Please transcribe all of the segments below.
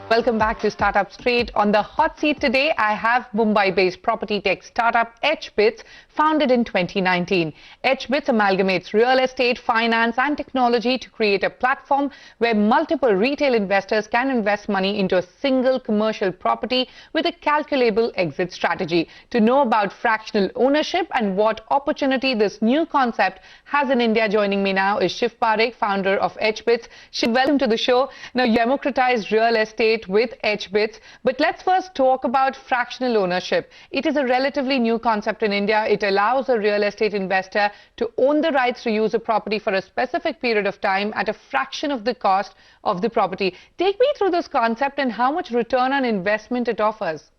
Welcome back to Startup Street. On the hot seat today, I have Mumbai-based property tech startup HBits, founded in 2019. HBits amalgamates real estate, finance and technology to create a platform where multiple retail investors can invest money into a single commercial property with a calculable exit strategy. To know about fractional ownership and what opportunity this new concept has in India, joining me now is Shiv Parekh, founder of HBits. Shiv, welcome to the show. Now, you democratize real estate with HBits, but let's first talk about fractional ownership. It is a relatively new concept in India. It allows a real estate investor to own the rights to use a property for a specific period of time at a fraction of the cost of the property. Take me through this concept and how much return on investment it offers.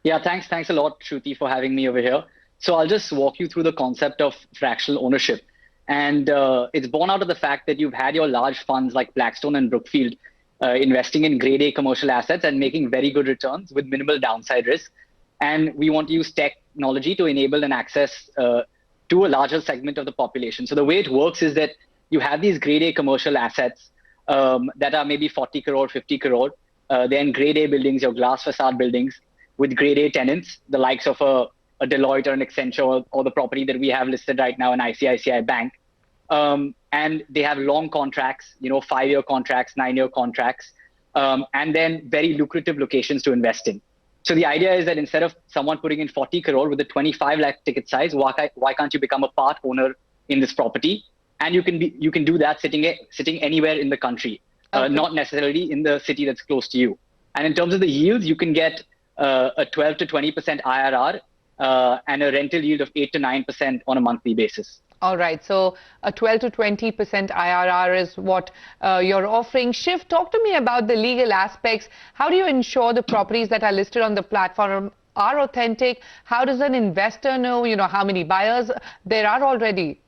Yeah, thanks a lot, Shruti, for having me over here. So I'll just walk you through the concept of fractional ownership. And it's born out of the fact that you've had your large funds like Blackstone and Brookfield investing in grade A commercial assets and making very good returns with minimal downside risk. And we want to use technology to enable an access to a larger segment of the population. So the way it works is that you have these grade A commercial assets that are maybe 40 crore, 50 crore. They're in grade A buildings, your glass facade buildings with grade A tenants, the likes of a Deloitte or an Accenture or the property that we have listed right now in ICICI Bank. And they have long contracts, 5-year contracts, 9-year contracts, and then very lucrative locations to invest in. So the idea is that instead of someone putting in 40 crore with a 25 lakh ticket size, why can't you become a part owner in this property? And you can do that sitting anywhere in the country, not necessarily in the city that's close to you. And in terms of the yields, you can get a 12 to 20% IRR and a rental yield of 8 to 9% on a monthly basis. All right, so a 12 to 20% IRR is what you're offering. Shiv, talk to me about the legal aspects. How do you ensure the properties that are listed on the platform are authentic? How does an investor know, how many buyers there are already?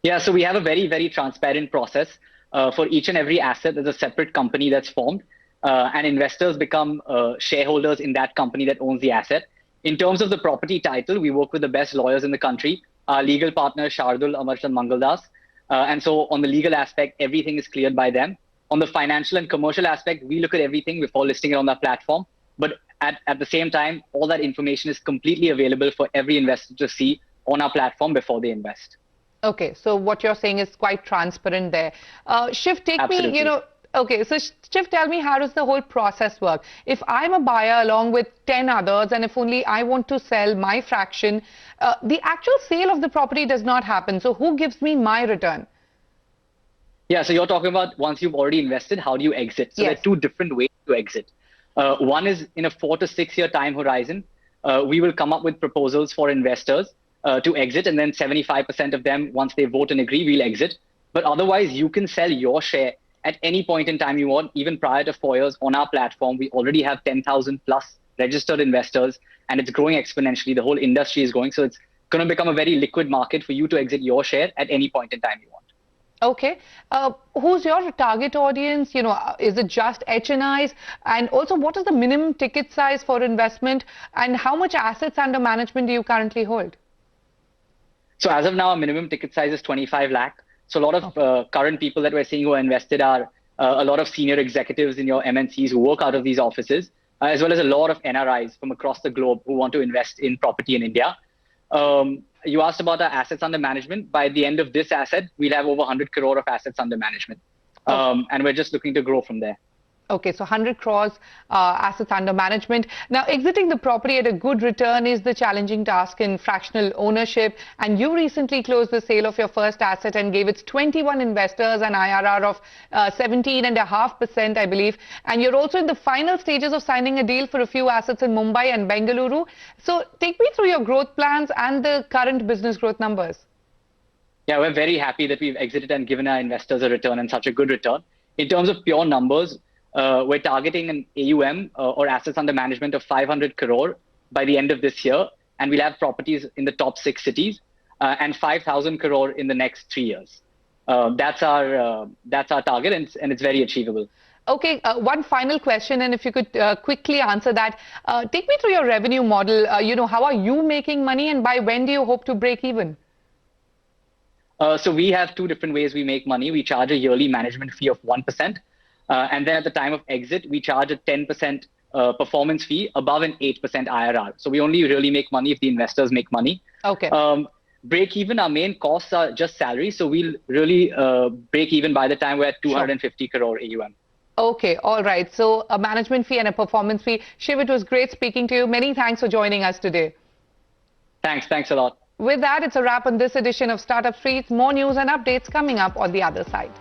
Yeah, so we have a very, very transparent process. For each and every asset, there's a separate company that's formed, and investors become shareholders in that company that owns the asset. In terms of the property title, we work with the best lawyers in the country. Our legal partner, Shardul Amarchand Mangaldas. And so on the legal aspect, everything is cleared by them. On the financial and commercial aspect, we look at everything before listing it on our platform. But at the same time, all that information is completely available for every investor to see on our platform before they invest. Okay, so what you're saying is quite transparent there. Shiv, take Absolutely. me, okay, so Shiv, tell me, how does the whole process work? If I'm a buyer along with 10 others, and if only I want to sell my fraction, the actual sale of the property does not happen. So who gives me my return? Yeah, so you're talking about once you've already invested, how do you exit? So Yes. there are two different ways to exit. One is in a 4 to 6 year time horizon. We will come up with proposals for investors to exit, and then 75% of them, once they vote and agree, we'll exit. But otherwise, you can sell your share at any point in time you want, even prior to 4 years on our platform. We already have 10,000 plus registered investors, and it's growing exponentially. The whole industry is growing. So it's going to become a very liquid market for you to exit your share at any point in time you want. Okay. Who's your target audience? Is it just HNIs? And also, what is the minimum ticket size for investment? And how much assets under management do you currently hold? So as of now, our minimum ticket size is 25 lakh. So a lot of current people that we're seeing who are invested are a lot of senior executives in your MNCs who work out of these offices, as well as a lot of NRIs from across the globe who want to invest in property in India. You asked about our assets under management. By the end of this asset, we'll have over 100 crore of assets under management. And we're just looking to grow from there. Okay, so 100 crores assets under management. Now, exiting the property at a good return is the challenging task in fractional ownership. And you recently closed the sale of your first asset and gave its 21 investors an IRR of 17.5%, I believe. And you're also in the final stages of signing a deal for a few assets in Mumbai and Bengaluru. So take me through your growth plans and the current business growth numbers. Yeah, we're very happy that we've exited and given our investors a return, and such a good return. In terms of pure numbers, we're targeting an AUM or assets under management of 500 crore by the end of this year. And we'll have properties in the top 6 cities and 5,000 crore in the next 3 years. That's our target, and it's very achievable. Okay, one final question, and if you could quickly answer that. Take me through your revenue model. How are you making money, and by when do you hope to break even? So we have two different ways we make money. We charge a yearly management fee of 1%. And then at the time of exit, we charge a 10% performance fee above an 8% IRR. So we only really make money if the investors make money. Okay. Break even, our main costs are just salary. So we'll really break even by the time we're at 250 crore AUM. Okay, all right. So a management fee and a performance fee. Shiv, it was great speaking to you. Many thanks for joining us today. Thanks a lot. With that, it's a wrap on this edition of Startup Streets. More news and updates coming up on the other side.